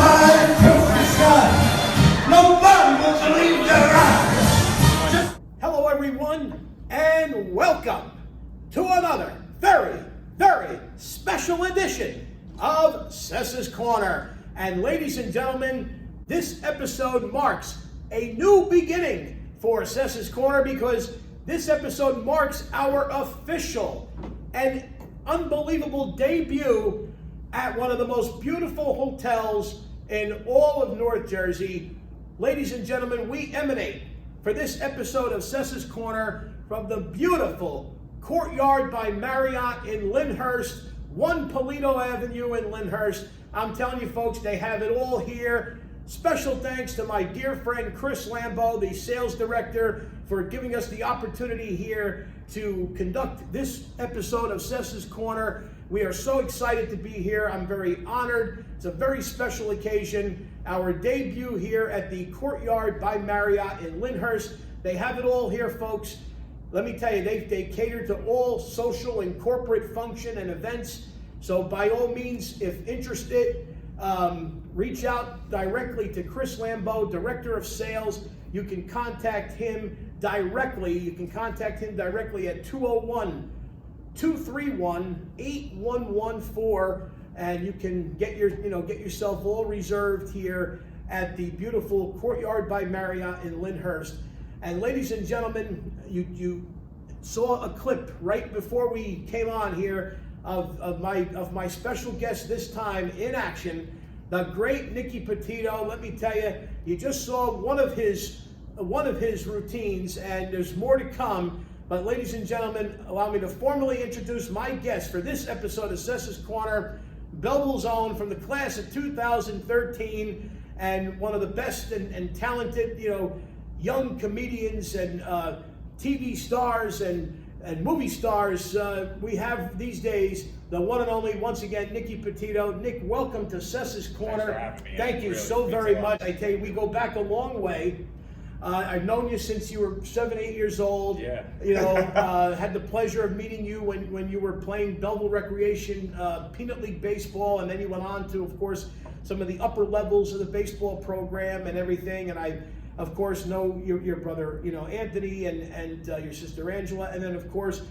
high across the sky. Nobody will believe their eyes. Hello everyone, and welcome to another very, very special edition of Sessa's Corner. And ladies and gentlemen, this episode marks a new beginning for Sessa's Corner because this episode marks our official and unbelievable debut at one of the most beautiful hotels in all of North Jersey. Ladies and gentlemen, we emanate for this episode of Sessa's Corner from the beautiful Courtyard by Marriott in Lyndhurst, 1 Polito Avenue in Lyndhurst. I'm telling you folks, they have it all here. Special thanks to my dear friend Chris Lambo, the sales director, for giving us the opportunity here to conduct this episode of Sessa's Corner. We are so excited to be here. I'm very honored. It's a very special occasion. Our debut here at the Courtyard by Marriott in Lyndhurst. They have it all here, folks. Let me tell you, they cater to all social and corporate function and events. So by all means, if interested, reach out directly to Chris Lambo, Director of Sales. You can contact him directly. You can contact him directly at 201-231-8114, and you can get yourself all reserved here at the beautiful Courtyard by Marriott in Lyndhurst. And ladies and gentlemen, you saw a clip right before we came on here of my special guest this time in action, the great Nicky Petito. Let me tell you, you just saw one of his routines, and there's more to come. But ladies and gentlemen, allow me to formally introduce my guest for this episode of Sessa's Corner, Belleville's own, from the class of 2013, and one of the best and talented, young comedians and TV stars and movie stars we have these days, the one and only, once again, Nicky Petito. Nick, welcome to Sessa's Corner. Thanks for having me. Thank you really so very much. I tell you, we go back a long way. I've known you since you were 7, 8 years old. Yeah. Had the pleasure of meeting you when you were playing Belleville Recreation Peanut League Baseball, and then you went on to, of course, some of the upper levels of the baseball program and everything. And I, of course, know your brother, Anthony, and your sister Angela, and then, of course,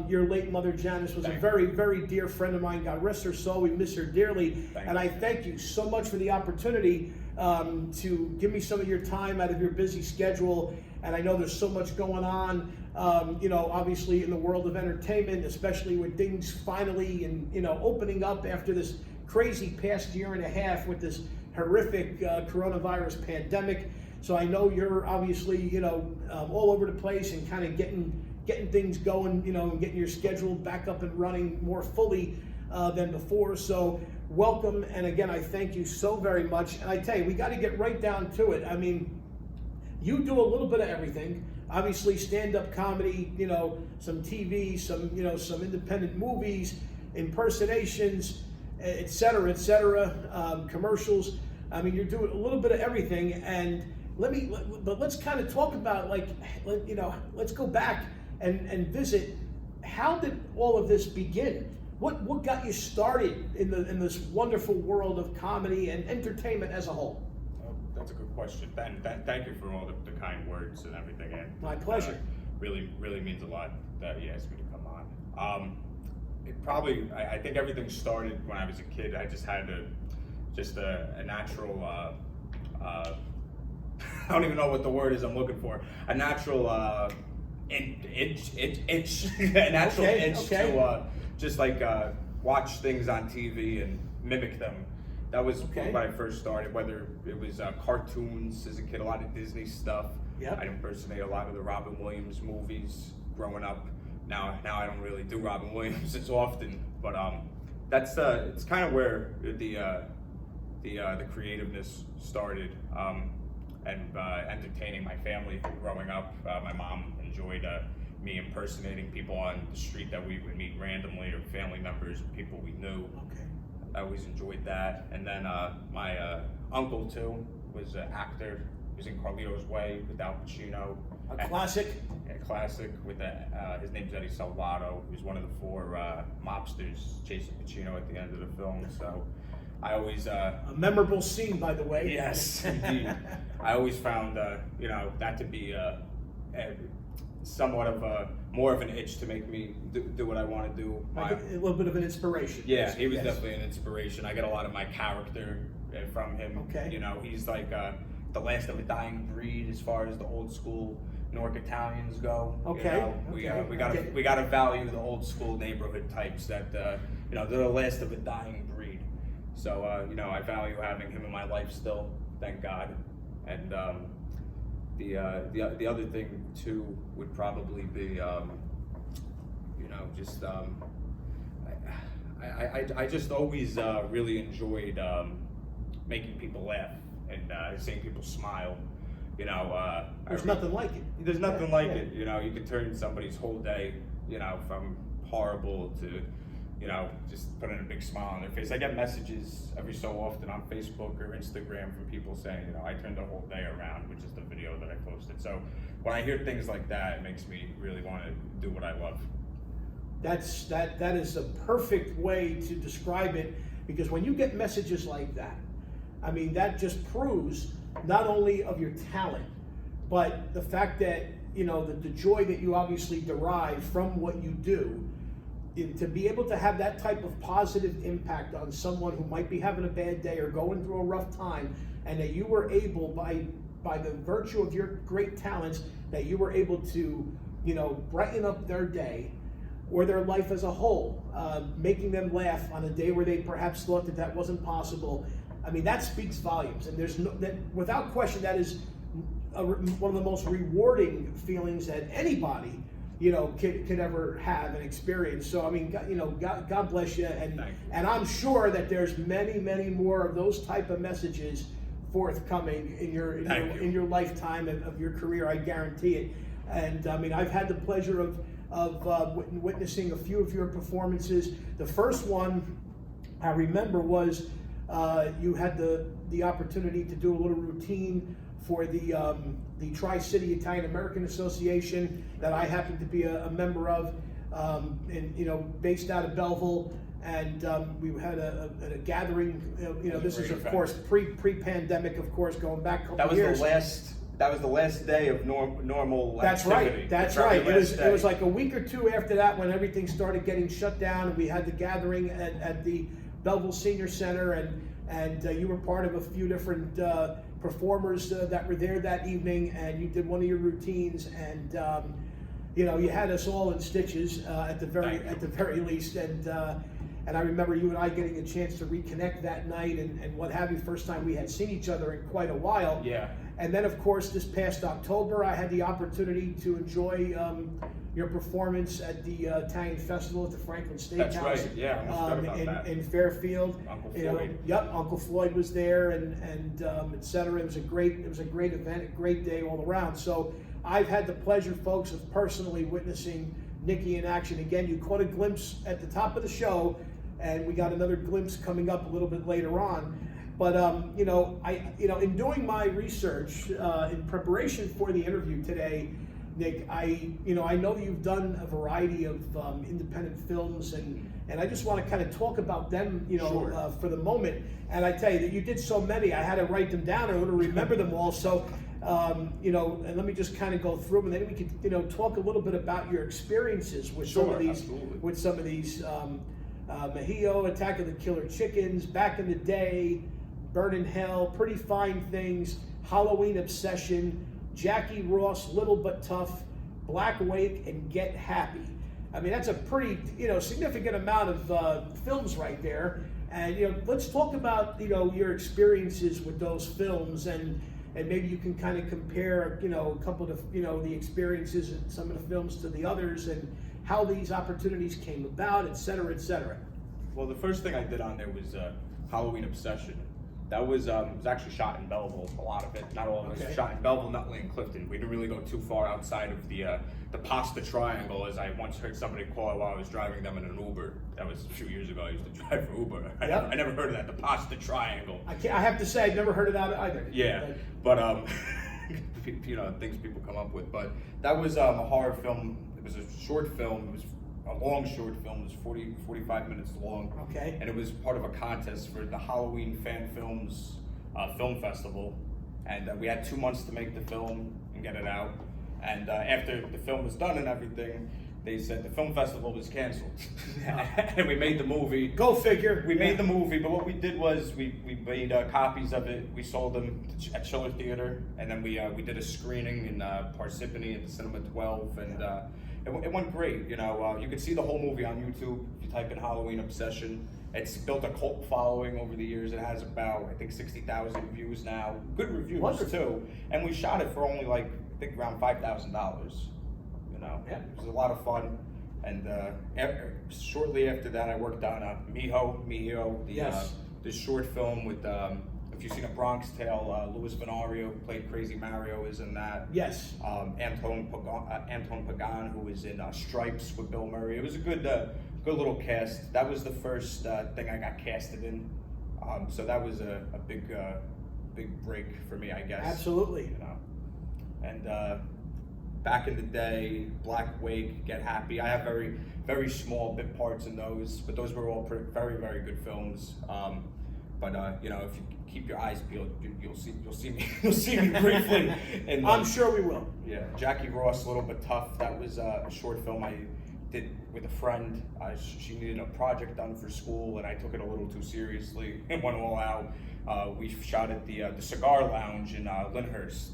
your late mother Janice was a very, very dear friend of mine. God rest her soul. We miss her dearly. I thank you so much for the opportunity to give me some of your time out of your busy schedule. And I know there's so much going on, obviously in the world of entertainment, especially with things finally and opening up after this crazy past year and a half with this horrific coronavirus pandemic. So I know you're obviously, all over the place and kind of getting things going, and getting your schedule back up and running more fully than before. So welcome, and again, I thank you so very much. And I tell you, we got to get right down to it. I mean, you do a little bit of everything. Obviously, stand-up comedy, some TV, some independent movies, impersonations, et cetera, commercials. I mean, you're doing a little bit of everything. And let's kind of talk about, let's go back and visit. How did all of this begin? What got you started in this wonderful world of comedy and entertainment as a whole? Oh, that's a good question. Thank you for all the kind words and everything. And My pleasure. Really means a lot that you asked me to come on. I think everything started when I was a kid. I just had a natural. I don't even know what the word is I'm looking for. A natural itch to just watch things on TV and mimic them. That was when I first started, whether it was cartoons as a kid, a lot of Disney stuff. Yep. I'd impersonate a lot of the Robin Williams movies growing up. Now I don't really do Robin Williams as often, but that's it's kind of where the creativeness started, and entertaining my family growing up. My mom enjoyed me impersonating people on the street that we would meet randomly, or family members, people we knew. Okay. I always enjoyed that. And then my uncle too was an actor. He was in Carlito's Way with Al Pacino. A classic. A classic with his name's Eddie Salvato, who's one of the four mobsters chasing Pacino at the end of the film. So I always A memorable scene, by the way. yes, indeed. I always found that to be somewhat of more of an itch to make me do what I want to do. Like a little bit of an inspiration. Yeah, he was Yes. definitely an inspiration. I get a lot of my character from him. Okay. You know, he's like the last of a dying breed as far as the old school Nork Italians go. Okay. You know, we gotta value the old school neighborhood types that you know, they're the last of a dying breed. So you know, I value having him in my life still, thank God. And the other thing too would probably be you know, just I just always really enjoyed making people laugh and seeing people smile. You know, There's nothing like it. there's nothing like it. You know, you can turn somebody's whole day, you know, from horrible to, you know, just putting a big smile on their face. I get messages every so often on Facebook or Instagram from people saying, you know, I turned the whole day around, which is the video that I posted. So when I hear things like that, it makes me really want to do what I love. That is a perfect way to describe it, because when you get messages like that, I mean, that just proves not only of your talent, but the fact that, you know, the joy that you obviously derive from what you do. To be able to have that type of positive impact on someone who might be having a bad day or going through a rough time, and that you were able, by the virtue of your great talents, that you were able to, you know, brighten up their day or their life as a whole, making them laugh on a day where they perhaps thought that that wasn't possible. I mean, that speaks volumes, and there's no, that without question, that is one of the most rewarding feelings that anybody, you know, could ever have and experience. So I mean, God, you know, God bless you, and I'm sure that there's many more of those type of messages forthcoming in your lifetime of your career. I guarantee it. And I mean, I've had the pleasure of witnessing a few of your performances. The first one I remember was you had the opportunity to do a little routine for the Tri-City Italian American Association that I happen to be a member of, and you know, based out of Belleville. And we had a gathering. You know, this is of course pre-pandemic, of course, going back a couple years. That was the last day of normal That's activity. right. That's right. It was like a week or two after that when everything started getting shut down, and we had the gathering at the Belleville Senior Center, and you were part of a few different performers that were there that evening, and you did one of your routines, and you know, you had us all in stitches at the very least, and I remember you and I getting a chance to reconnect that night and what have you. First time we had seen each other in quite a while. Yeah. And then, of course, this past October, I had the opportunity to enjoy your performance at the Italian Festival at the Franklin Steakhouse. That's right. Yeah, I almost forgot about that. In Fairfield. Uncle You know, Floyd. yep, Uncle Floyd was there, and et cetera. It was a great event, a great day all around. So I've had the pleasure, folks, of personally witnessing Nicky in action. Again, you caught a glimpse at the top of the show, and we got another glimpse coming up a little bit later on. But you know, in doing my research in preparation for the interview today, Nick, I know you've done a variety of independent films, and I just want to kind of talk about them, you know, Sure. for the moment. And I tell you that you did so many, I had to write them down in order to remember them all. So, you know, and let me just kind of go through them, and then we could, you know, talk a little bit about your experiences with some of these, Absolutely. with some of these. Mejio, Attack of the Killer Chickens, Back in the Day, Burn in Hell, Pretty Fine Things, Halloween Obsession, Jackie Ross, Little But Tough, Black Wake, and Get Happy. I mean, that's a pretty, you know, significant amount of films right there. And, you know, let's talk about, you know, your experiences with those films, and maybe you can kind of compare, you know, a couple of, you know, the experiences in some of the films to the others, and how these opportunities came about, et cetera, et cetera. Well, the first thing I did on there was Halloween Obsession. That was actually shot in Belleville, a lot of it. Not all of it was shot in Belleville, Nutley, and Clifton. We didn't really go too far outside of the Pasta Triangle, as I once heard somebody call it while I was driving them in an Uber. That was a few years ago. I used to drive for Uber. I never heard of that, the Pasta Triangle. I have to say, I've never heard of that either. Yeah, but you know, things people come up with. But that was a horror film. It was a short film. It was a long short film. It was 45 minutes long. Okay. And it was part of a contest for the Halloween Fan Films Film Festival. And we had 2 months to make the film and get it out. And after the film was done and everything, they said the film festival was canceled. And we made the movie. Go figure. We made the movie, but what we did was we made copies of it. We sold them at Schiller Theater, and then we did a screening in Parsippany at the Cinema 12, and it went great. You know, you can see the whole movie on YouTube if you type in Halloween Obsession. It's built a cult following over the years. It has about, I think, 60,000 views now. Good reviews too. And we shot it for only like, I think, around $5,000. You know, it was a lot of fun. And shortly after that, I worked on Miho, the short film with, if you've seen A Bronx Tale, Louis Venario, who played Crazy Mario, is in that. Yes. Anton Pagan, who was in Stripes with Bill Murray. It was a good little cast. That was the first thing I got casted in. So that was a big break for me, I guess. Absolutely. You know, and back in the day, Black Wake, Get Happy. I have very, very small bit parts in those, but those were all very, very good films. But you know, if you keep your eyes peeled, you'll see me briefly. I'm sure we will. Yeah, Jackie Ross, A Little Bit Tough. That was a short film I did with a friend. She needed a project done for school, and I took it a little too seriously and went all out. We shot at the Cigar Lounge in Lyndhurst.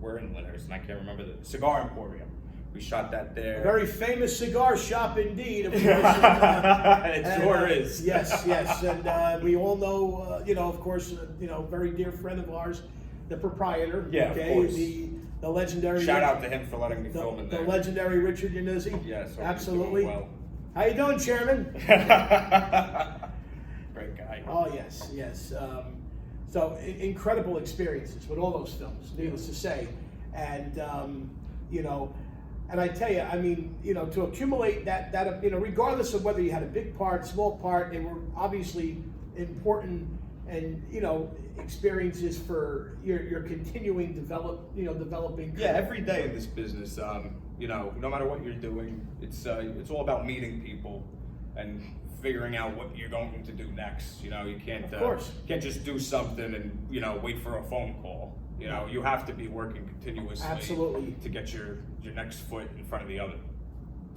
We're in Lyndhurst, and I can't remember the Cigar Emporium. We shot that there. A very famous cigar shop indeed, of course. It sure is. Yes, yes, and we all know, you know, of course, you know, very dear friend of ours, the proprietor. Yeah, okay, of course. The legendary. Shout out to him for letting me film in there. The legendary Richard Yanizzi. Yes, absolutely. Well. How you doing, Chairman? Great guy. Oh yes, yes. So incredible experiences with all those films, needless to say, and you know, and I tell you, I mean, you know, to accumulate that, you know, regardless of whether you had a big part, small part, they were obviously important, and you know, experiences for your continuing developing. Yeah, every day in this business, you know, no matter what you're doing, it's all about meeting people and figuring out what you're going to do next. You know, you can't just do something and, you know, wait for a phone call. You know, you have to be working continuously. Absolutely. To get your next foot in front of the other.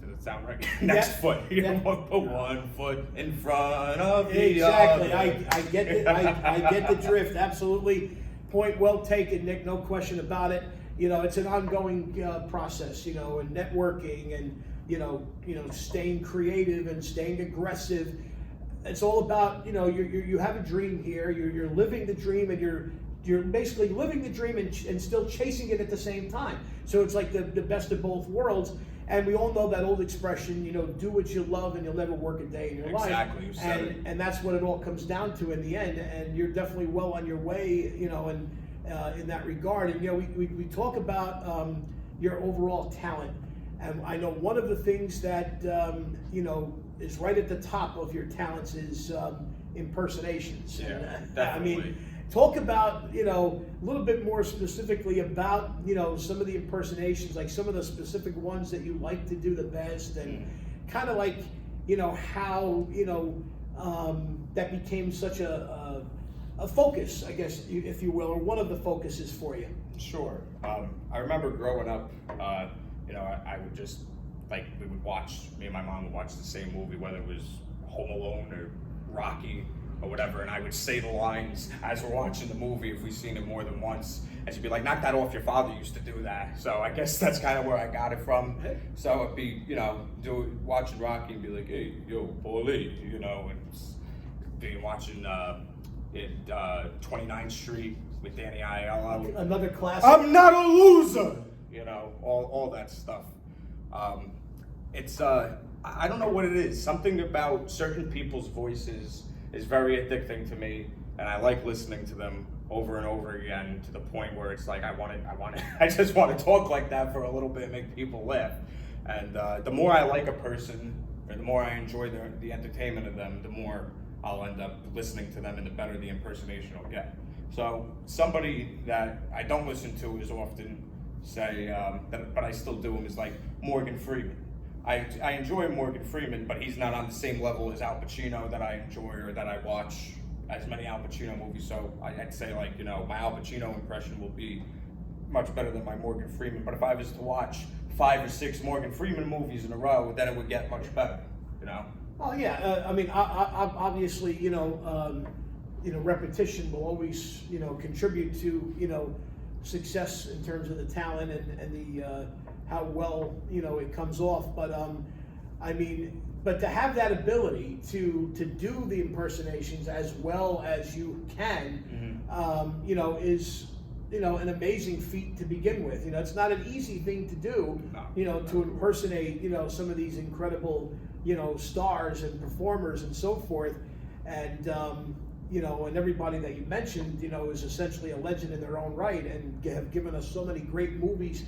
Does it sound right? Next foot. You put one foot in front of the other. Exactly. I get it. I get the drift. Absolutely. Point well taken, Nick. No question about it. You know, it's an ongoing process. You know, and networking and you know, staying creative and staying aggressive. It's all about, you know, you have a dream here. You're living the dream, and you're basically living the dream and still chasing it at the same time. So it's like the best of both worlds. And we all know that old expression, you know, do what you love and you'll never work a day in your life. Exactly. You said it. And that's what it all comes down to in the end. And you're definitely well on your way, you know, and in that regard. And you know, we talk about your overall talent. And I know one of the things that, you know, is right at the top of your talents is impersonations. Yeah, and, definitely. I mean, talk about, you know, a little bit more specifically about, you know, some of the impersonations, like some of the specific ones that you like to do the best, and kind of like, you know, how, you know, that became such a focus, I guess, if you will, or one of the focuses for you. Sure. I remember growing up, you know, I would just, like, me and my mom would watch the same movie, whether it was Home Alone or Rocky or whatever, and I would say the lines as we're watching the movie if we've seen it more than once, and she'd be like, knock that off, your father used to do that. So I guess that's kind of where I got it from. So it'd be, you know, watching Rocky and be like, hey, yo, Paulie, you know, and be watching 29th Street with Danny Aiello. Another classic. I'm not a loser! You know, all that stuff. It's, I don't know what it is. Something about certain people's voices is very addicting to me, and I like listening to them over and over again to the point where it's like I just want to talk like that for a little bit and make people laugh. And the more I like a person, or the more I enjoy the entertainment of them, the more I'll end up listening to them, and the better the impersonation I'll get. So somebody that I don't listen to as often, say, but I still do him, is like Morgan Freeman. I enjoy Morgan Freeman, but he's not on the same level as Al Pacino that I enjoy or that I watch as many Al Pacino movies. So I'd say, like, you know, my Al Pacino impression will be much better than my Morgan Freeman. But if I was to watch 5 or 6 Morgan Freeman movies in a row, then it would get much better, you know? Oh yeah, I mean, obviously, you know, repetition will always, you know, contribute to, you know, success in terms of the talent and the how well, you know, it comes off. But I mean, but to have that ability to do the impersonations as well as you can, you know, is, you know, an amazing feat to begin with. You know, it's not an easy thing to do, you know, to impersonate, you know, some of these incredible, you know, stars and performers and so forth. And you know, and everybody that you mentioned, you know, is essentially a legend in their own right and have given us so many great movies.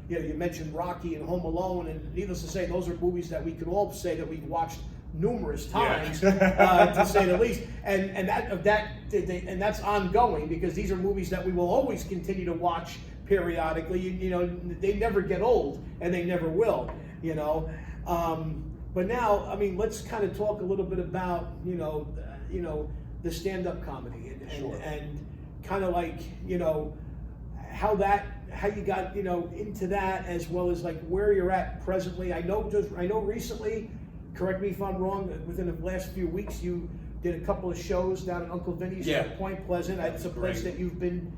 You know, you mentioned Rocky and Home Alone, and needless to say, those are movies that we could all say that we've watched numerous times, to say the least. And that's ongoing, because these are movies that we will always continue to watch periodically. You know, they never get old, and they never will. You know, but now, I mean, let's kind of talk a little bit about you know the stand-up comedy and kind of like, you know, how you got, you know, into that, as well as like where you're at presently. I know recently, correct me if I'm wrong, within the last few weeks you did a couple of shows down at Uncle Vinny's at Point Pleasant. It's a place that you've been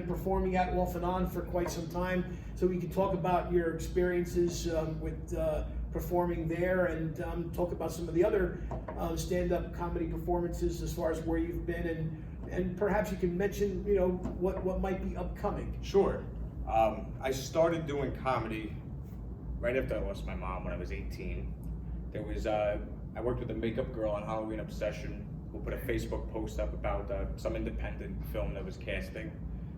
performing at off and on for quite some time. So we can talk about your experiences with performing there, and talk about some of the other stand-up comedy performances as far as where you've been, and perhaps you can mention, you know, what might be upcoming. Sure. I started doing comedy right after I lost my mom when I was 18. There was I worked with a makeup girl on Halloween Obsession who put a Facebook post up about some independent film that was casting.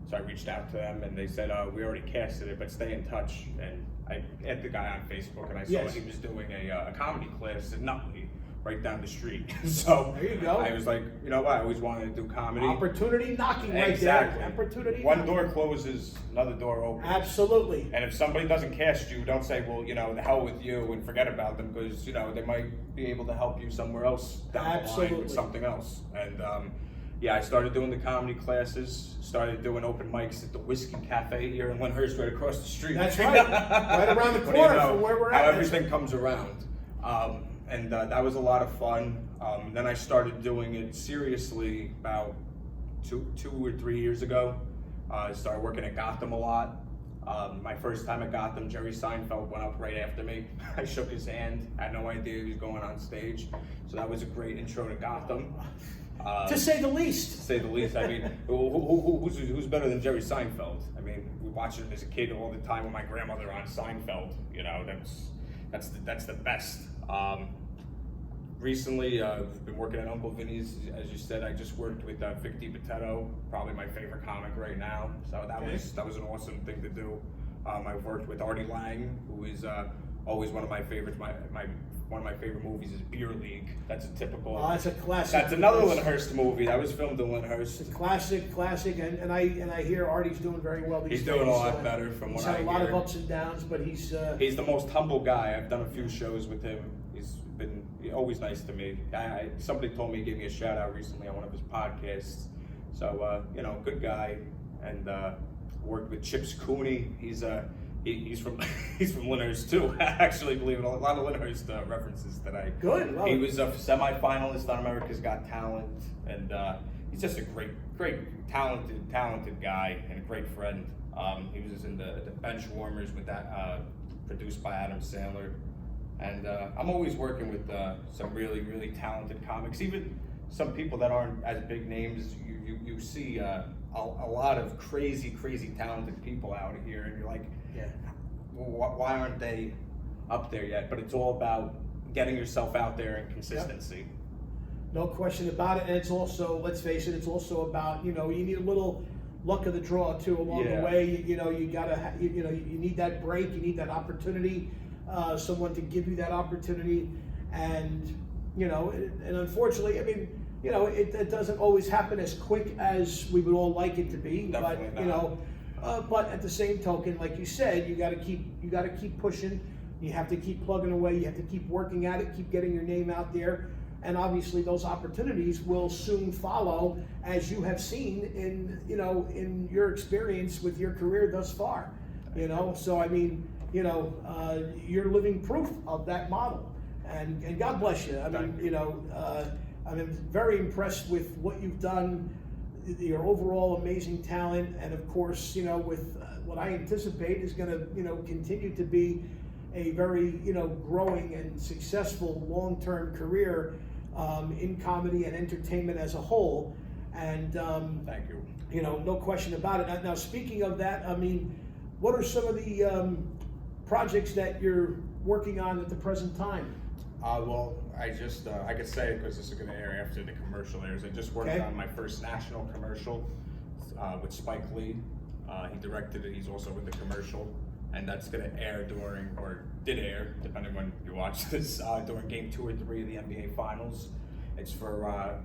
So I reached out to them, and they said, we already casted it, but stay in touch. And I added the guy on Facebook, and I saw he was doing a comedy class at Nutley, right down the street. So there you go. I was like, you know what, I always wanted to do comedy. Opportunity knocking right there. Opportunity One knocking. door closes, another door opens. Absolutely. And if somebody doesn't cast you, don't say, well, you know, the hell with you, and forget about them, because, you know, they might be able to help you somewhere else down the line with something else. And yeah, I started doing the comedy classes, started doing open mics at the Whiskey Cafe here in Lyndhurst, right across the street. That's right. Right around the corner from where we're at. How everything comes around. And that was a lot of fun. Then I started doing it seriously about two or 3 years ago. I started working at Gotham a lot. My first time at Gotham, Jerry Seinfeld went up right after me. I shook his hand, had no idea he was going on stage. So that was a great intro to Gotham. To say the least. To say the least. I mean, who's better than Jerry Seinfeld? I mean, we watched him as a kid all the time with my grandmother on Seinfeld. You know, that's the best. Recently, I've been working at Uncle Vinny's. As you said, I just worked with Nicky Petito, probably my favorite comic right now. So that was an awesome thing to do. I've worked with Artie Lang, who is always one of my favorites. One of my favorite movies is Beer League. That's a typical. Oh, that's a classic. That's another Lyndhurst movie. That was filmed in Lyndhurst. It's a classic, and I hear Artie's doing very well these days. He's doing a lot better from what I hear. He's had a lot of ups and downs, but he's the most humble guy. I've done a few shows with him. He's been always nice to me. Somebody told me, he gave me a shout out recently on one of his podcasts. So you know, good guy, and worked with Chips Cooney. He's from Lyndhurst too. Actually, believe it, a lot of Lyndhurst references that I. Good. Well, he was a semi-finalist on America's Got Talent, and he's just a great, talented guy and a great friend. He was in the Bench Warmers with that, produced by Adam Sandler, and I'm always working with some really, really talented comics. Even some people that aren't as big names. You see a lot of crazy talented people out here, and you're like, yeah, why aren't they up there yet? But it's all about getting yourself out there and consistency. Yep. No question about it. And it's also, let's face it, it's also about, you know, you need a little luck of the draw too along the way. You know, you gotta, you need that break, you need that opportunity, someone to give you that opportunity, and you know, and unfortunately, I mean, you know, it doesn't always happen as quick as we would all like it to be. Definitely but not. you know, but at the same token, like you said, you got to keep pushing. You have to keep plugging away. You have to keep working at it, keep getting your name out there. And obviously those opportunities will soon follow, as you have seen in, you know, in your experience with your career thus far, you know? So, I mean, you know, you're living proof of that model, and God bless you. I mean, you know, I'm very impressed with what you've done, your overall amazing talent, and of course, you know, with what I anticipate is going to, you know, continue to be a very, you know, growing and successful long-term career in comedy and entertainment as a whole. And thank you. You know, no question about it. Now, speaking of that, I mean, what are some of the projects that you're working on at the present time? Well, I just, I could say it because this is going to air after the commercial airs. I just worked on my first national commercial with Spike Lee. He directed it. He's also with the commercial. And that's going to air during, or did air, depending when you watch this, during Game 2 or 3 of the NBA Finals. It's for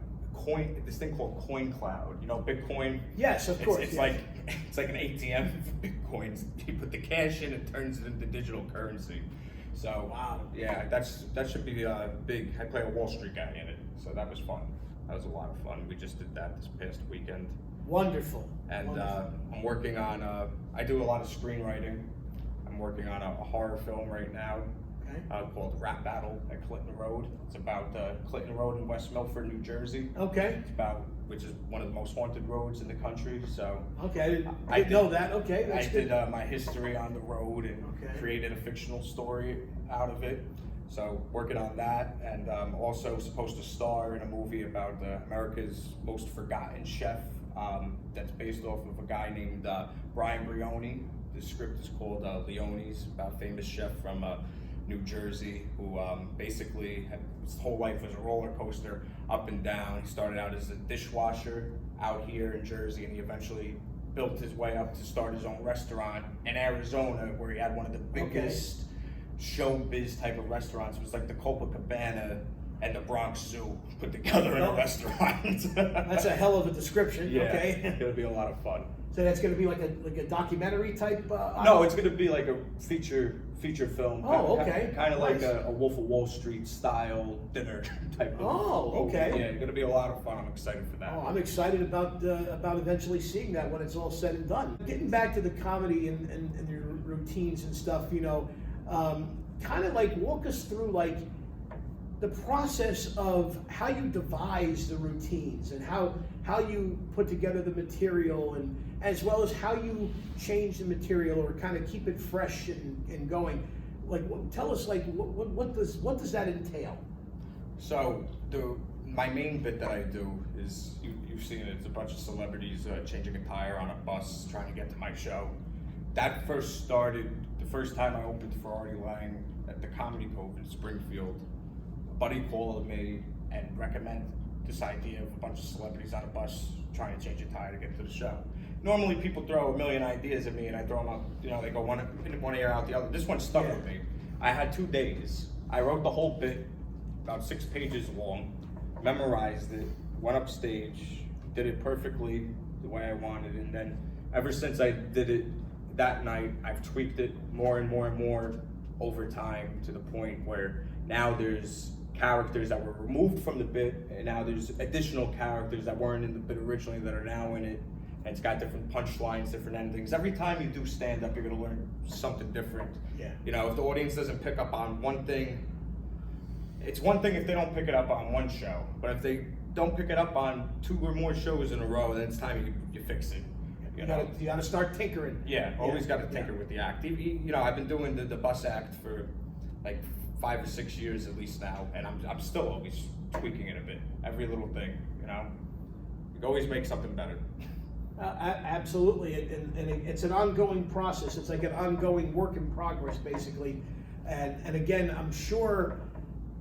this thing called Coin Cloud. You know, Bitcoin? Yes, of course. It's like an ATM for Bitcoins. You put the cash in, it turns it into digital currency. So, wow. Yeah, that should be big. I play a Wall Street guy in it, so that was fun. That was a lot of fun. We just did that this past weekend. Wonderful. And Wonderful. I'm working on, I do a lot of screenwriting. I'm working on a horror film right now called Rap Battle at Clinton Road. It's about Clinton Road in West Milford, New Jersey. Okay. It's about, which is one of the most haunted roads in the country. So okay, I didn't know that. Okay, that's I good. did my history on the road and created a fictional story out of it. So working on that, and also supposed to star in a movie about America's most forgotten chef. That's based off of a guy named Brian Brioni. The script is called Leone's, about a famous chef from New Jersey who basically his whole life was a roller coaster, up and down. He started out as a dishwasher out here in Jersey, and he eventually built his way up to start his own restaurant in Arizona, where he had one of the biggest showbiz type of restaurants. It was like the Copacabana and the Bronx Zoo put together in a restaurant. That's a hell of a description. Yeah, Okay. It'll be a lot of fun. So that's going to be like a documentary type? No, it's going to be like a feature film. Oh, okay. Kind of Nice. like a Wolf of Wall Street style dinner type of. Oh, okay. Yeah, it's going to be a lot of fun. I'm excited for that. Oh, I'm excited about eventually seeing that when it's all said and done. Getting back to the comedy and your routines and stuff, you know, kind of like walk us through like the process of how you devise the routines and how you put together the material, and as well as how you change the material or kind of keep it fresh and going. Like, tell us, like, what does that entail? So my main bit that I do is you've seen it. It's a bunch of celebrities changing a tire on a bus trying to get to my show. That first started the first time I opened for Artie Lang at the Comedy Cove in Springfield. A buddy called me and recommended this idea of a bunch of celebrities on a bus trying to change a tire to get to the show. Normally people throw a million ideas at me and I throw them up, you know, they go one ear out the other. This one stuck with me. I had 2 days. I wrote the whole bit, about 6 pages long, memorized it, went up stage, did it perfectly the way I wanted, and then ever since I did it that night, I've tweaked it more and more and more over time, to the point where now there's characters that were removed from the bit, and now there's additional characters that weren't in the bit originally that are now in it, and it's got different punchlines, different endings. Every time you do stand up, you're gonna learn something different. Yeah. You know, if the audience doesn't pick up on one thing, it's one thing if they don't pick it up on one show, but if they don't pick it up on 2 or more shows in a row, then it's time you fix it. You gotta start tinkering. Yeah, always got to tinker with the act. You know, I've been doing the bus act for like 5 or 6 years at least now, and I'm still always tweaking it a bit. Every little thing, you know. You can always make something better. Absolutely, and it's an ongoing process. It's like an ongoing work in progress, basically. And again, I'm sure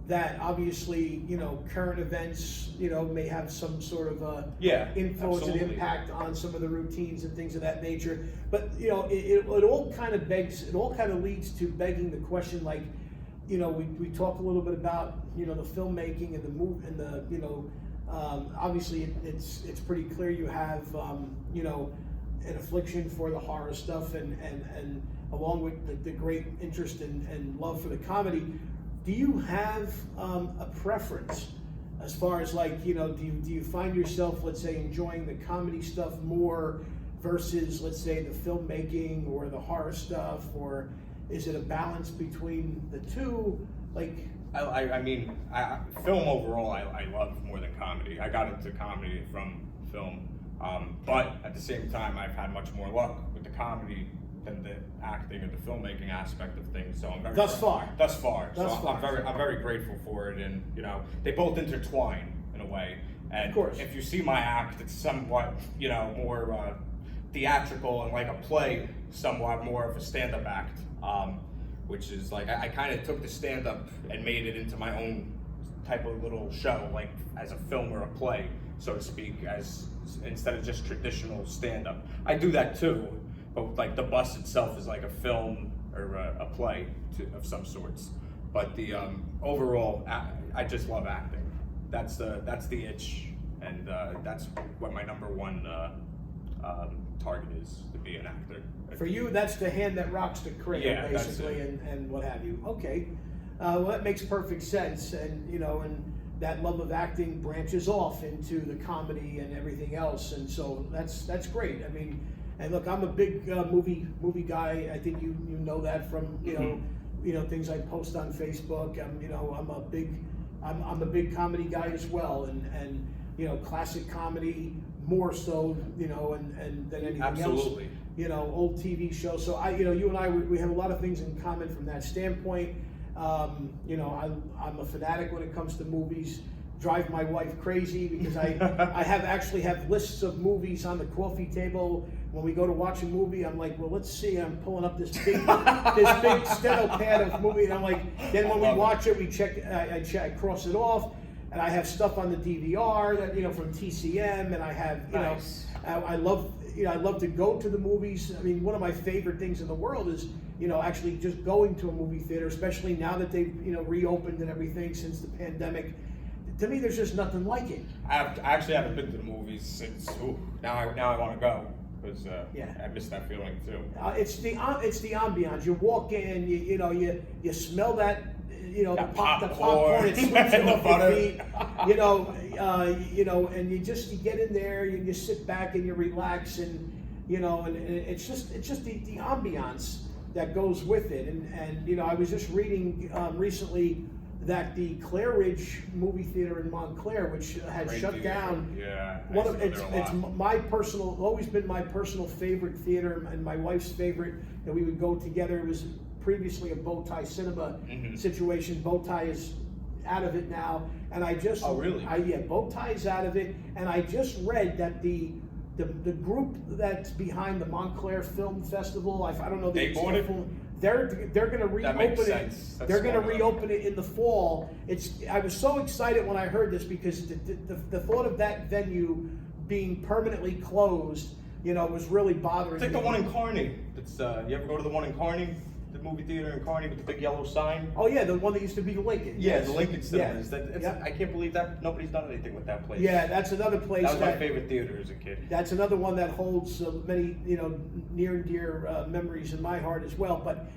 that obviously, you know, current events, you know, may have some sort of influence absolutely. and impact on some of the routines and things of that nature. But you know, it all kind of leads to begging the question, like, you know, we talked a little bit about, you know, the filmmaking and the move and the, you know, obviously it's pretty clear you have, you know, an affliction for the horror stuff, and along with the great interest and love for the comedy, do you have a preference as far as like, you know, do you find yourself, let's say, enjoying the comedy stuff more versus, let's say, the filmmaking or the horror stuff, or is it a balance between the two? Like, I mean, film overall I love more than comedy. I got into comedy from film, but at the same time I've had much more luck with the comedy than the acting or the filmmaking aspect of things. So I'm very Thus far. I'm very grateful for it, and you know, they both intertwine in a way. And of course, if you see my act, it's somewhat, you know, more theatrical and like a play, somewhat more of a stand-up act. Which is like, I kind of took the stand-up and made it into my own type of little show, like as a film or a play, so to speak, as instead of just traditional stand-up. I do that too, but like the bus itself is like a film or a play of some sorts. But the overall, I just love acting. That's the itch, and that's what my number one target is, to be an actor. for you, that's the hand that rocks the cradle, basically, and what have you. Okay, well, that makes perfect sense, and you know, and that love of acting branches off into the comedy and everything else, and so that's great. I mean, and look, I'm a big movie guy. I think you know that from you know things I post on Facebook. I'm a big comedy guy as well, and you know, classic comedy more so, you know, and than anything Absolutely. else. You know, old TV shows. So you and I, we have a lot of things in common from that standpoint. You know, I'm a fanatic when it comes to movies. Drive my wife crazy because I actually have lists of movies on the coffee table. When we go to watch a movie, I'm like, well, let's see. I'm pulling up this big steno pad of movie, and I'm like, then when we watch it, we check. I cross it off, and I have stuff on the DVR that from TCM, and I have Nice. I love to go to the movies. I mean, one of my favorite things in the world is actually just going to a movie theater, especially now that they've reopened and everything since the pandemic. To me, there's just nothing like it. I actually haven't been to the movies since. Now I want to go because I miss that feeling too. It's the ambiance. You walk in, you smell that the popcorn. It sweeps it off your feet. And you get in there. You sit back and you relax, and and it's just the ambiance that goes with it. And I was just reading recently that the Clare Ridge movie theater in Montclair, which had shut down, it's always been my personal favorite theater and my wife's favorite, that we would go together. It was previously a Bowtie Cinema situation. Bowtie is out of it now, and I just Bowtie is out of it, and I just read that the group that's behind the Montclair Film Festival, I don't know the they bought it. They're going to reopen it. They're going to reopen it in the fall. I was so excited when I heard this because the thought of that venue being permanently closed, was really bothering me. It's like the one in Kearney. It's you ever go to the one in Kearney? The movie theater in Kearney with the big yellow sign? Oh yeah, the one that used to be the Lincoln. Yeah, yes. the Lincoln Cinemas. Yeah. I can't believe that nobody's done anything with that place. Yeah, that's another place. That was my favorite theater as a kid. That's another one that holds many near and dear memories in my heart as well. But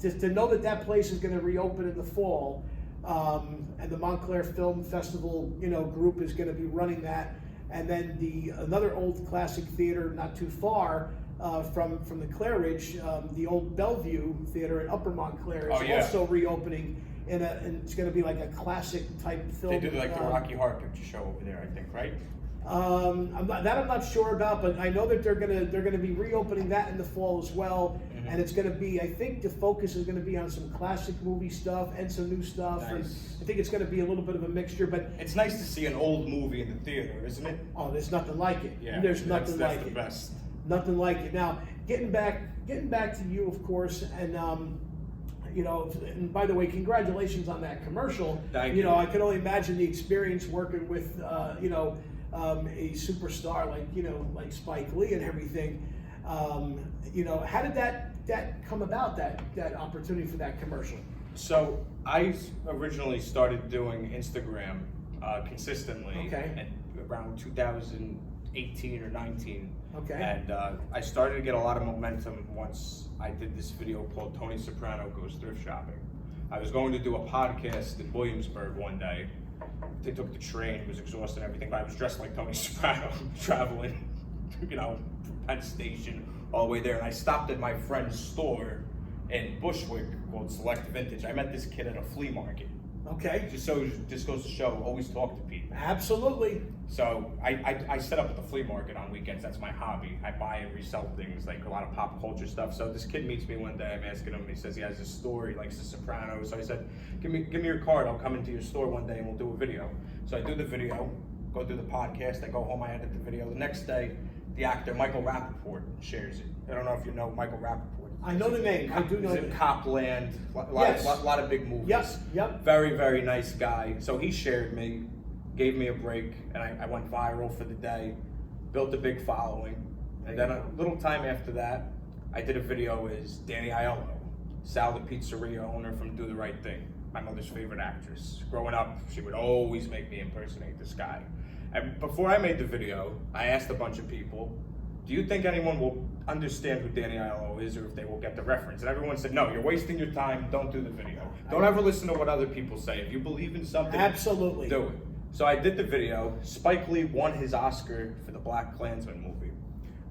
just to know that place is going to reopen in the fall, and the Montclair Film Festival group is going to be running that, and then another old classic theater not too far from the Clare Ridge, the old Bellevue Theater in Upper Montclair is also reopening, and it's going to be like a classic type film. They do like the Rocky Horror Picture Show over there, I think, right? I'm not sure about, but I know that they're gonna be reopening that in the fall as well, and it's gonna be, I think the focus is gonna be on some classic movie stuff and some new stuff, and I think it's gonna be a little bit of a mixture. But it's nice to see an old movie in the theater, isn't it? Oh, there's nothing like it. Yeah, there's nothing like the it. Best. Nothing like it. Now, getting back to you, of course, and and by the way, congratulations on that commercial. Thank you. I can only imagine the experience working with a superstar like Spike Lee and everything. How did that come about, that opportunity for that commercial? So I originally started doing Instagram consistently Okay. around 2000, 18 or 19. Okay. And I started to get a lot of momentum once I did this video called Tony Soprano Goes Thrift Shopping. I was going to do a podcast in Williamsburg one day. They took the train, it was exhausting and everything, but I was dressed like Tony Soprano, traveling, you know, from Penn Station all the way there. And I stopped at my friend's store in Bushwick called Select Vintage. I met this kid at a flea market. Okay. Just goes to show, always talk to people. Absolutely. So I set up at the flea market on weekends. That's my hobby. I buy and resell things, like a lot of pop culture stuff. So this kid meets me one day. I'm asking him. He says he has a store. He likes The Sopranos. So I said, give me your card. I'll come into your store one day and we'll do a video. So I do the video, go do the podcast. I go home. I edit the video. The next day, the actor Michael Rappaport shares it. I don't know if you know Michael Rappaport. I know the name. I do know He's the in name. Copland. Yes. Lot of big movies. Yep. Yep. Very, very nice guy. So he shared me, gave me a break, and I went viral for the day, built a big following. And then a little time after that, I did a video as Danny Aiello, Sal the pizzeria owner from Do the Right Thing, my mother's favorite actress. Growing up, she would always make me impersonate this guy. And before I made the video, I asked a bunch of people, do you think anyone will understand who Danny Aiello is or if they will get the reference? And everyone said, no, you're wasting your time, don't do the video. Don't ever listen to what other people say. If you believe in something, Absolutely. do it. So I did the video. Spike Lee won his Oscar for the Black Klansman movie.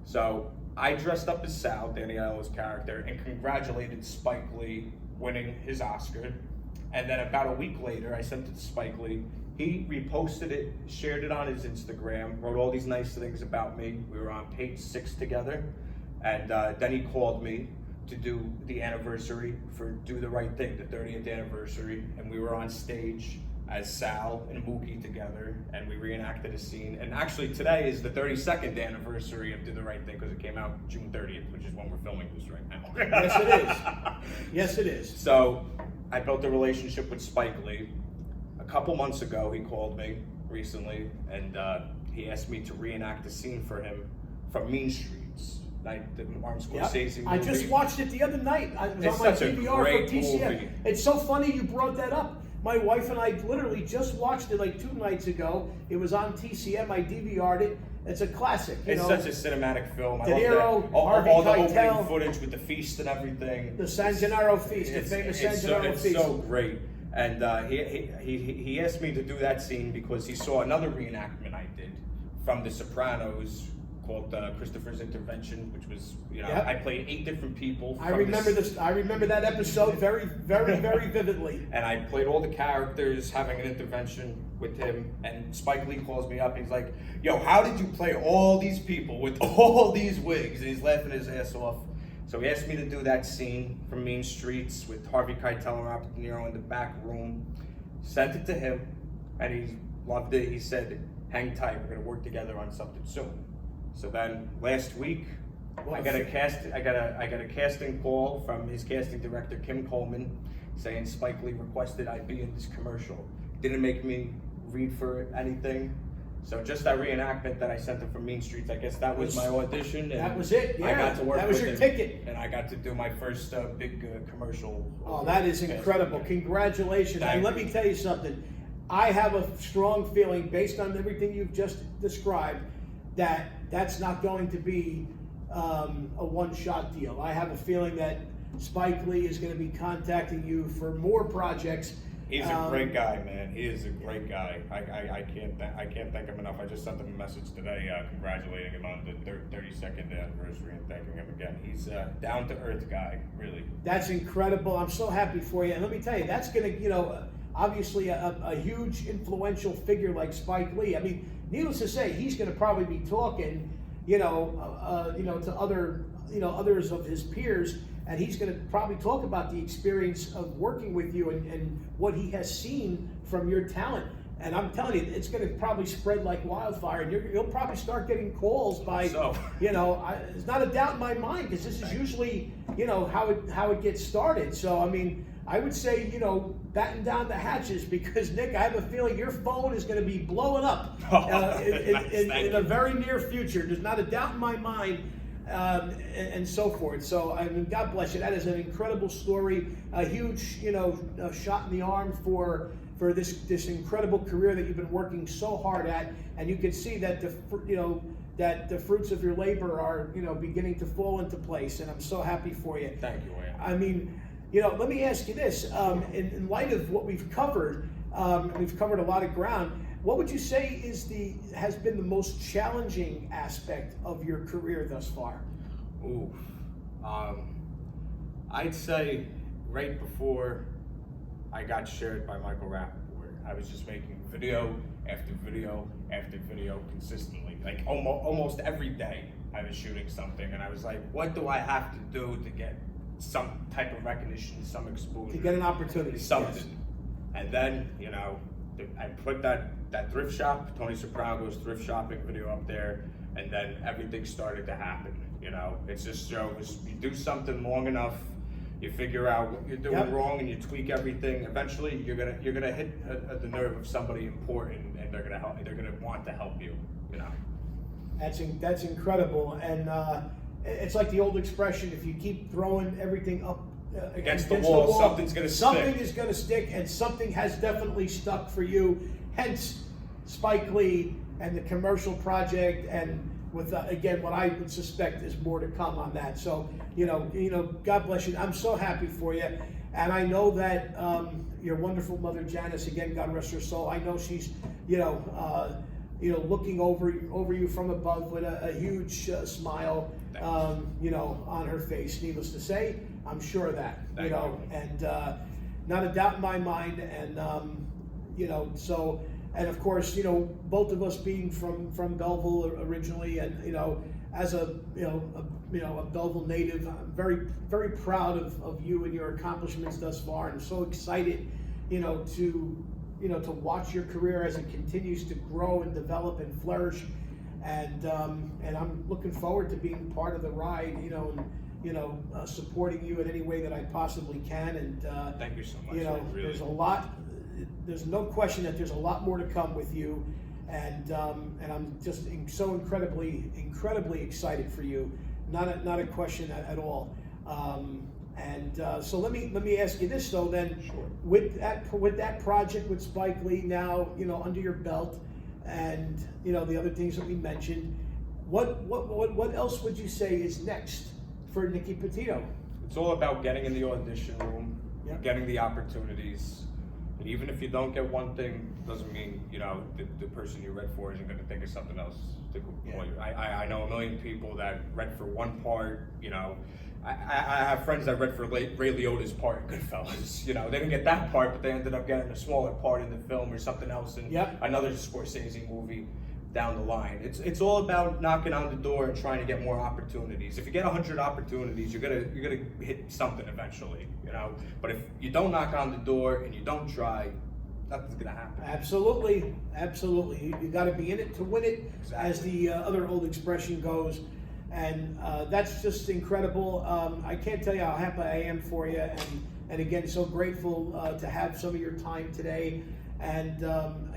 So I dressed up as Sal, Danny Aiello's character, and congratulated Spike Lee winning his Oscar. And then about a week later, I sent it to Spike Lee. He reposted it, shared it on his Instagram, wrote all these nice things about me. We were on page 6 together. And then he called me to do the anniversary for Do the Right Thing, the 30th anniversary. And we were on stage as Sal and Mookie together, and we reenacted a scene. And actually today is the 32nd anniversary of Do the Right Thing because it came out June 30th, which is when we're filming this right now. Yes, it is. Yes, it is. So I built a relationship with Spike Lee. A couple months ago, he called me recently, and he asked me to reenact a scene for him from Mean Streets, the Martin Scorsese movie. I just watched it the other night. I was It's on my such a DVR great for TCM. movie. It's so funny you brought that up. My wife and I literally just watched it like 2 nights ago. It was on TCM. I DVR'd it. It's a classic. It's such a cinematic film. I De Niro, love that. All Harvey the Keitel. opening footage with the feast and everything. The San Gennaro Feast, the famous San Gennaro Feast. It's so great. And he asked me to do that scene because he saw another reenactment I did from The Sopranos called Christopher's Intervention, which was, Yep. I played 8 different people. I remember this. I remember that episode very, very, very vividly. And I played all the characters having an intervention with him. And Spike Lee calls me up. He's like, "Yo, how did you play all these people with all these wigs?" And he's laughing his ass off. So he asked me to do that scene from Mean Streets with Harvey Keitel and Robert De Niro in the back room. Sent it to him, and he loved it. He said, "Hang tight, we're gonna work together on something soon." So then last week, I got a casting call from his casting director Kim Coleman, saying Spike Lee requested I be in this commercial. Didn't make me read for anything. So just that reenactment that I sent him from Mean Streets, I guess that was my audition. And that was it. Yeah, I got to work that was with your him, ticket. and I got to do my first big commercial. Oh, that is incredible! Congratulations! And let me tell you something. I have a strong feeling, based on everything you've just described, that that's not going to be a one-shot deal. I have a feeling that Spike Lee is going to be contacting you for more projects. He's a great guy, man. He is a great guy. I can't thank him enough. I just sent him a message today, congratulating him on the 32nd anniversary and thanking him again. He's a down-to-earth guy, really. That's incredible. I'm so happy for you. And let me tell you, that's going to, obviously a huge influential figure like Spike Lee. I mean, needless to say, he's going to probably be talking, to other, others of his peers. And he's going to probably talk about the experience of working with you and what he has seen from your talent. And I'm telling you, it's going to probably spread like wildfire. And you'll probably start getting calls by, there's not a doubt in my mind, because this is usually, how it gets started. So, I mean, I would say, batten down the hatches, because, Nick, I have a feeling your phone is going to be blowing up in a very near future. There's not a doubt in my mind. And so forth. So, I mean, God bless you. That is an incredible story. A huge, shot in the arm for this incredible career that you've been working so hard at. And you can see that that the fruits of your labor are, beginning to fall into place, and I'm so happy for you. Thank you, Wayne. I mean, let me ask you this, in light of what we've covered a lot of ground, what would you say has been the most challenging aspect of your career thus far? Ooh, I'd say right before I got shared by Michael Rappaport, I was just making video after video after video consistently. Like almost every day I was shooting something, and I was like, what do I have to do to get some type of recognition, some exposure? To get an opportunity. Something. Yes. And then, I put that thrift shop, Tony Soprano's thrift shopping video up there, and then everything started to happen. It's just shows you do something long enough, you figure out what you're doing wrong, and you tweak everything. Eventually, you're gonna hit the nerve of somebody important, and they're gonna help. They're gonna want to help you. That's incredible, and it's like the old expression: if you keep throwing everything up against the wall, something's gonna stick. Something is gonna stick, and something has definitely stuck for you. Hence, Spike Lee and the commercial project, and with again, what I would suspect is more to come on that. So, God bless you. I'm so happy for you, and I know that your wonderful mother Janice, again, God rest her soul. I know she's, looking over you from above with a huge smile, on her face. Needless to say, I'm sure of that. Thank you. And not a doubt in my mind, and so. And of course, both of us being from Belleville originally, and as a Belleville native, I'm very, very proud of you and your accomplishments thus far, and I'm so excited, to watch your career as it continues to grow and develop and flourish, and I'm looking forward to being part of the ride, and supporting you in any way that I possibly can, and thank you so much. Really. There's no question that there's a lot more to come with you, and I'm just so incredibly excited for you. Not a question at all. So let me ask you this though. Then, sure. With that project with Spike Lee now, under your belt, and the other things that we mentioned, what else would you say is next for Nicky Petito? It's all about getting in the audition room, getting the opportunities. And even if you don't get one thing, doesn't mean, the person you read for isn't going to think of something else to call you. I know a million people that read for one part, I have friends that read for Ray Liotta's part in Goodfellas. They didn't get that part, but they ended up getting a smaller part in the film or something else in another Scorsese movie down the line. It's all about knocking on the door and trying to get more opportunities. If you get 100 opportunities, you're gonna hit something eventually, But if you don't knock on the door and you don't try, nothing's gonna happen. Absolutely. You got to be in it to win it, exactly. As the other old expression goes, and that's just incredible. I can't tell you how happy I am for you, and again, so grateful to have some of your time today. And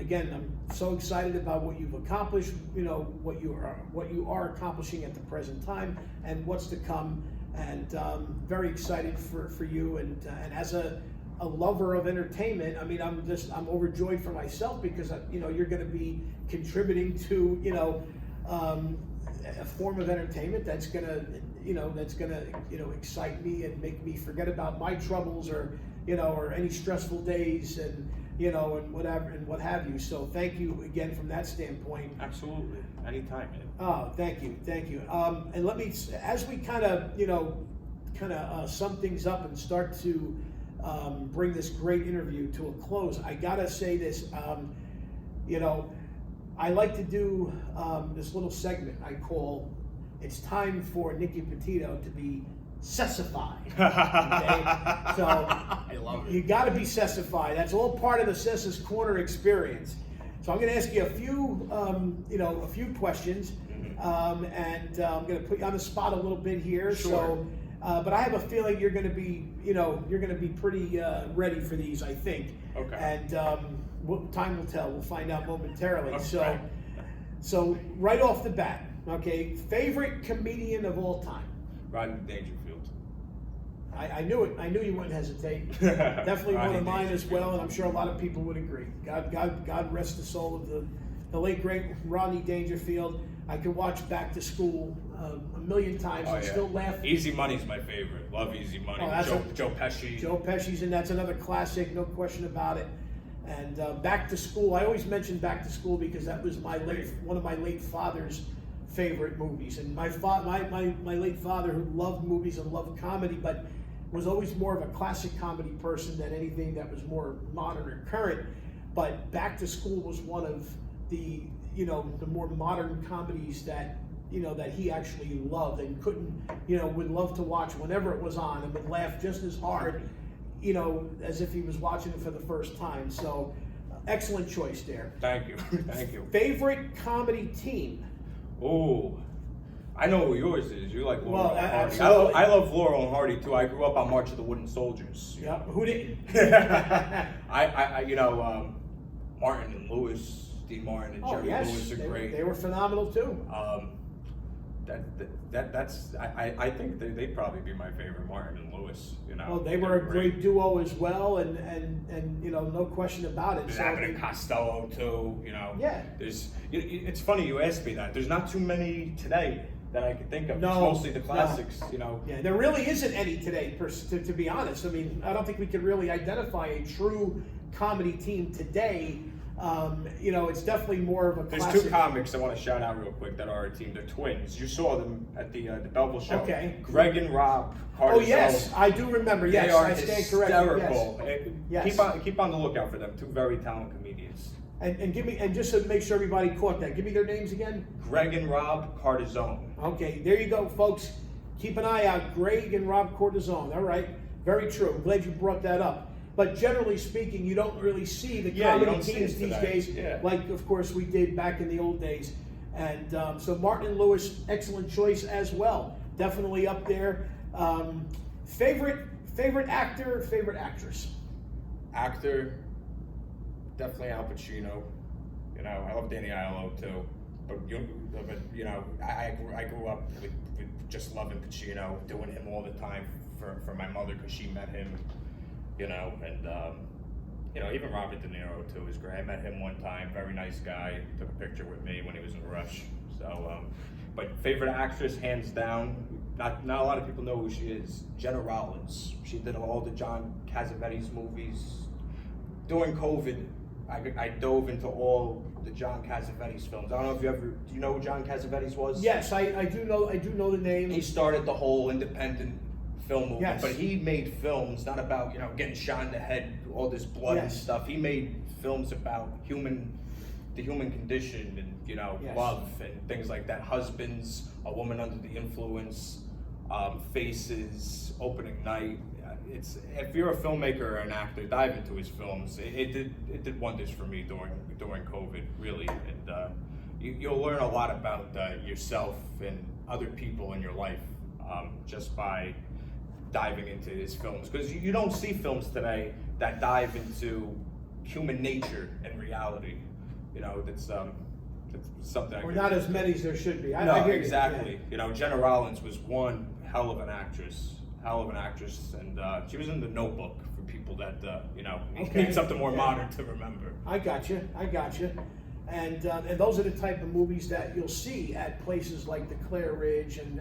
again, I'm so excited about what you've accomplished, what you are accomplishing at the present time, and what's to come. And very excited for you. And as a lover of entertainment, I mean, I'm overjoyed for myself, because you're going to be contributing to a form of entertainment that's going to excite me and make me forget about my troubles, or any stressful days, and and whatever, and what have you. So thank you again from that standpoint. Absolutely, anytime, man. Oh, thank you. And let me, as we kind of sum things up and start to bring this great interview to a close, I gotta say this. I like to do this little segment I call "It's Time for Nicky Petito to be Sessified." Okay? So I love it. You got to be Sessified. That's all part of the Sessa's Corner experience. So I'm going to ask you a few questions, and I'm going to put you on the spot a little bit here. Sure. So, but I have a feeling you're going to be pretty ready for these, I think. Okay. And time will tell. We'll find out momentarily. Okay. So right off the bat, okay, favorite comedian of all time? Rodney Dangerfield. I knew it. I knew you wouldn't hesitate. Definitely one of mine as well, and I'm sure a lot of people would agree. God rest the soul of the late great Rodney Dangerfield. I can watch Back to School a million times and still laugh. Easy Money's my favorite. Love Easy Money. Joe Pesci. Joe Pesci's, and that's another classic, no question about it. And Back to School, I always mention Back to School because that was one of my late father's favorite movies. And my late father, who loved movies and loved comedy, but was always more of a classic comedy person than anything that was more modern or current. But Back to School was one of the more modern comedies that that he actually loved and would love to watch whenever it was on, and would laugh just as hard, as if he was watching it for the first time. So, excellent choice there. Thank you, thank you. Favorite comedy team? Oh, I know who yours is. You like Laurel and Hardy. Absolutely. I love Laurel and Hardy too. I grew up on March of the Wooden Soldiers. Yeah, who didn't? Martin and Lewis, Dean Martin and Jerry Lewis are great. They were phenomenal too. I think they'd probably be my favorite, Martin and Lewis. Well, they were a great duo as well, and no question about it. Abbott and Costello too. Yeah. It's funny you asked me that. There's not too many today that I could think of. No, it's mostly the classics. Yeah, there really isn't any today. To be honest, I mean, I don't think we could really identify a true comedy team today. It's definitely more of a classic. There's two comics I want to shout out real quick that are a team. They're twins. You saw them at the Belleville show. Okay. Greg and Rob. Oh yes, I do remember. Yes, they are I stand corrected. hysterical. Yes. Keep on the lookout for them. Two very talented comedians. And just to make sure everybody caught that, give me their names again. Greg and Rob Cardizone. Okay, there you go, folks. Keep an eye out, Greg and Rob Cardizone. All right, very true. I'm glad you brought that up. But generally speaking, you don't really see the comedy teams these days, like of course we did back in the old days. And so Martin and Lewis, excellent choice as well. Definitely up there. Favorite actor, favorite actress? Actor, definitely Al Pacino. I love Danny Aiello too. But I grew up with just loving Pacino, doing him all the time for my mother because she met him. Even Robert De Niro too is great. I met him one time, very nice guy, took a picture with me when he was in a rush. So, but favorite actress, hands down, not a lot of people know who she is, Jenna Rollins. She did all the John Cassavetes movies. During COVID, I dove into all the John Cassavetes films. I don't know if do you know who John Cassavetes was? Yes, I do know the name. He started the whole independent film movement, yes. But he made films not about getting shot in the head, all this blood and stuff. He made films about the human condition and love and things like that. Husbands, A Woman Under the Influence, Faces, Opening Night. If you're a filmmaker or an actor, dive into his films. It did wonders for me during COVID, really, and you'll learn a lot about yourself and other people in your life just by diving into his films, because you don't see films today that dive into human nature and reality. That's something. Or not as many as there should be. No, I hear exactly. Jenna Rollins was one hell of an actress, and she was in The Notebook for people that need something more modern to remember. I got you. And those are the type of movies that you'll see at places like the Clare Ridge and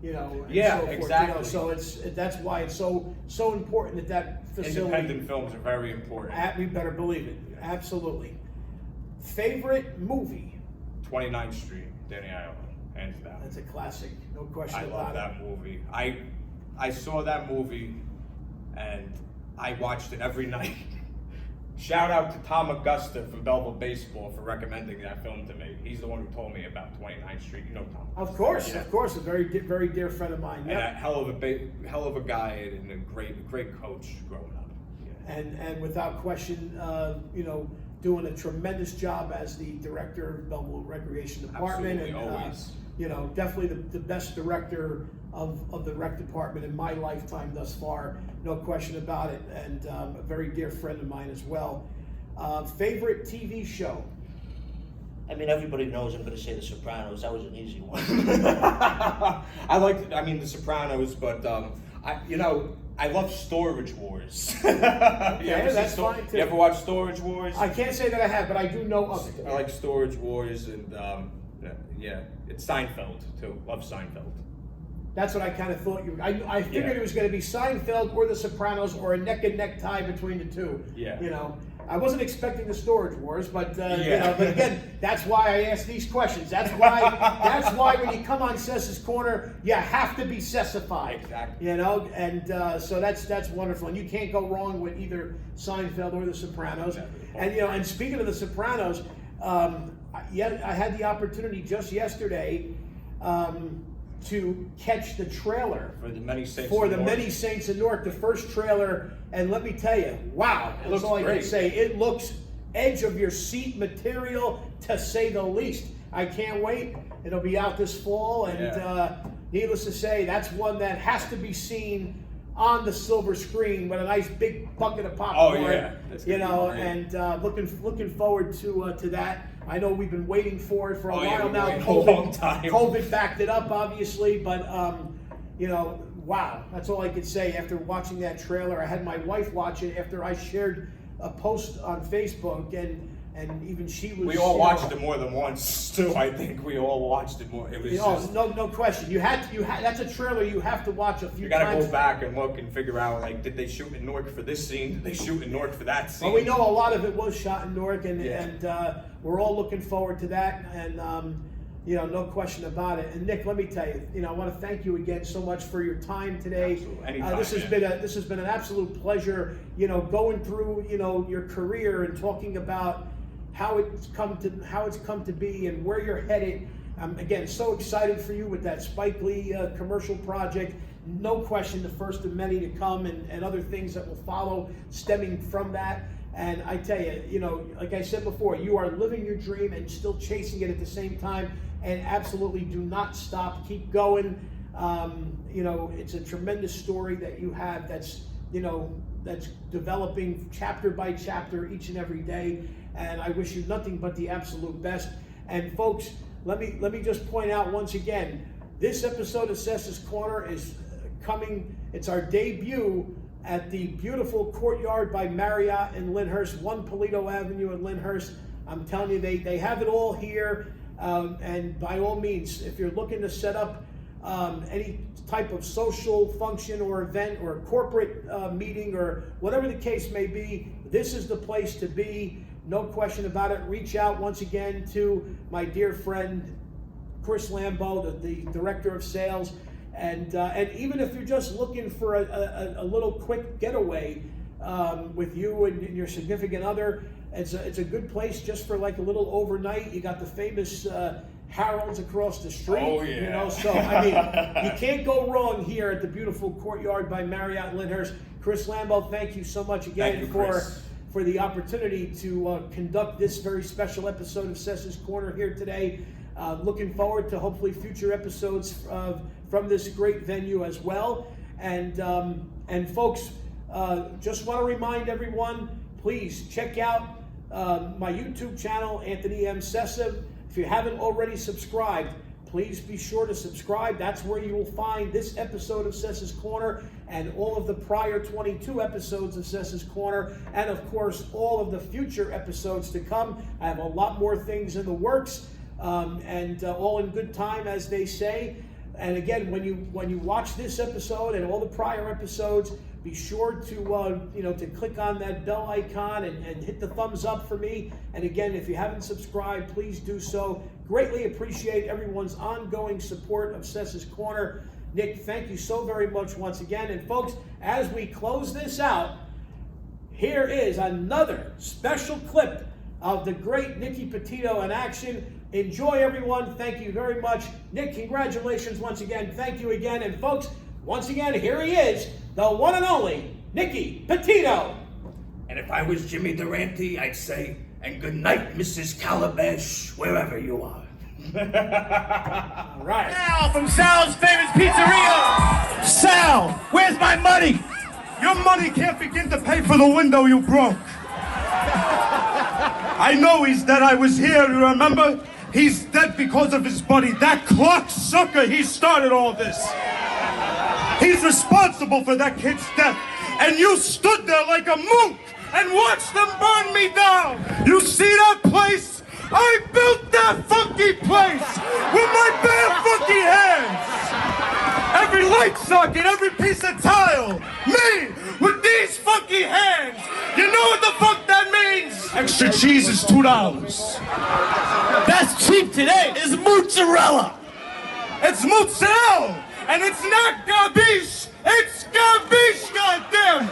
so forth. Exactly. So that's why it's so important that facility. Independent films are very important. We better believe it. Absolutely. Favorite movie? 29th Street, Danny Aiello, hands down. That's a classic, no question about it. I love that movie. I saw that movie and I watched it every night. Shout out to Tom Augusta from Belleville Baseball for recommending that film to me. He's the one who told me about 29th Street. You know Tom. Of course, a very very dear friend of mine. And a hell of a guy and a great coach growing up. Yeah. And without question, doing a tremendous job as the director of Belleville Recreation Department. Absolutely, always. Definitely the best director of the rec department in my lifetime thus far, no question about it, and a very dear friend of mine as well. Favorite TV show? I mean, everybody knows I'm going to say The Sopranos. That was an easy one. The Sopranos, but I love Storage Wars. That's fine too. You ever watch Storage Wars? I can't say that I have, but I do know of it. I like Storage Wars, and Yeah, it's Seinfeld too. Love Seinfeld. That's what I kind of thought you. I figured it was going to be Seinfeld or The Sopranos or a neck and neck tie between the two. Yeah. You know, I wasn't expecting the Storage Wars, but you know, but again, that's why I ask these questions. That's why when you come on Sessa's Corner, you have to be Sessified. Exactly. You know, and so that's wonderful, and you can't go wrong with either Seinfeld or The Sopranos. And you know, and speaking of The Sopranos, I had the opportunity just yesterday. To catch the trailer For the Many Saints Many Saints of Newark, the first trailer, and let me tell you, wow, that's all I can say. It looks edge of your seat material, to say the least. I can't wait. It'll be out this fall, and needless to say, that's one that has to be seen on the silver screen with a nice big bucket of popcorn. Oh yeah, you know, and looking forward to that. I know we've been waiting for it for a while now. COVID backed it up, obviously, but you know, wow, that's all I could say after watching that trailer. I had my wife watch it after I shared a post on Facebook, and even she was. We all watched it more than once too. I think we all watched it more. It was no question. You had that's a trailer you have to watch a few times. You gotta go back and look and figure out, like, did they shoot in Newark for this scene? Did they shoot in Newark for that scene? Well, we know a lot of it was shot in Newark, and we're all looking forward to that, and you know, no question about it. And Nick, let me tell you, you know, I want to thank you again so much for your time today. Anytime, this has been an absolute pleasure. You know, going through, you know, your career and talking about how it's come to be and where you're headed. I'm again so excited for you with that Spike Lee commercial project. No question, the first of many to come, and other things that will follow stemming from that. And I tell you, you know, like I said before, you are living your dream and still chasing it at the same time. And absolutely do not stop. Keep going. You know, it's a tremendous story that you have. That's, you know, that's developing chapter by chapter each and every day. And I wish you nothing but the absolute best. And folks, let me just point out once again, this episode of Sessa's Corner is coming. It's our debut at the beautiful Courtyard by Marriott in Lyndhurst, 1 Polito Avenue in Lyndhurst. I'm telling you, they have it all here. And by all means, if you're looking to set up any type of social function or event or corporate meeting or whatever the case may be, this is the place to be. No question about it. Reach out once again to my dear friend Chris Lambeau, the director of sales, and even if you're just looking for a little quick getaway with you and your significant other, it's a good place just for like a little overnight. You got the famous Harold's across the street. Oh yeah. You know, so I mean, you can't go wrong here at the beautiful Courtyard by Marriott Lyndhurst. Chris Lambeau, thank you so much again for the opportunity to conduct this very special episode of Sessa's Corner here today. Looking forward to hopefully future episodes from this great venue as well. And folks, just want to remind everyone, please check out my YouTube channel, Anthony M. Sessa. If you haven't already subscribed, please be sure to subscribe. That's where you will find this episode of Sessa's Corner and all of the prior 22 episodes of Sessa's Corner, and of course all of the future episodes to come. I have a lot more things in the works, and all in good time, as they say. And again, when you watch this episode and all the prior episodes, be sure to to click on that bell icon and hit the thumbs up for me. And again, if you haven't subscribed, please do so. Greatly appreciate everyone's ongoing support of Sessa's Corner. Nick, thank you so very much once again. And folks, as we close this out, here is another special clip of the great Nicky Petito in action. Enjoy, everyone. Thank you very much. Nick, congratulations once again. Thank you again. And folks, once again, here he is, the one and only Nicky Petito. And if I was Jimmy Durante, I'd say, and good night, Mrs. Calabash, wherever you are. All right. Sal from Sal's Famous Pizzeria. Sal, where's my money? Your money can't begin to pay for the window you broke. I know he's dead. I was here, you remember? He's dead because of his buddy. That Clark sucker, he started all this. He's responsible for that kid's death. And you stood there like a monk and watched them burn me down. You see that place? I built that fucking funky place with my bare funky hands. Every light socket, every piece of tile. Me with these funky hands. You know what the fuck that means? Extra cheese is $2. That's cheap today. It's mozzarella. It's mozzarella, and it's not gabish. It's gabish, goddamn.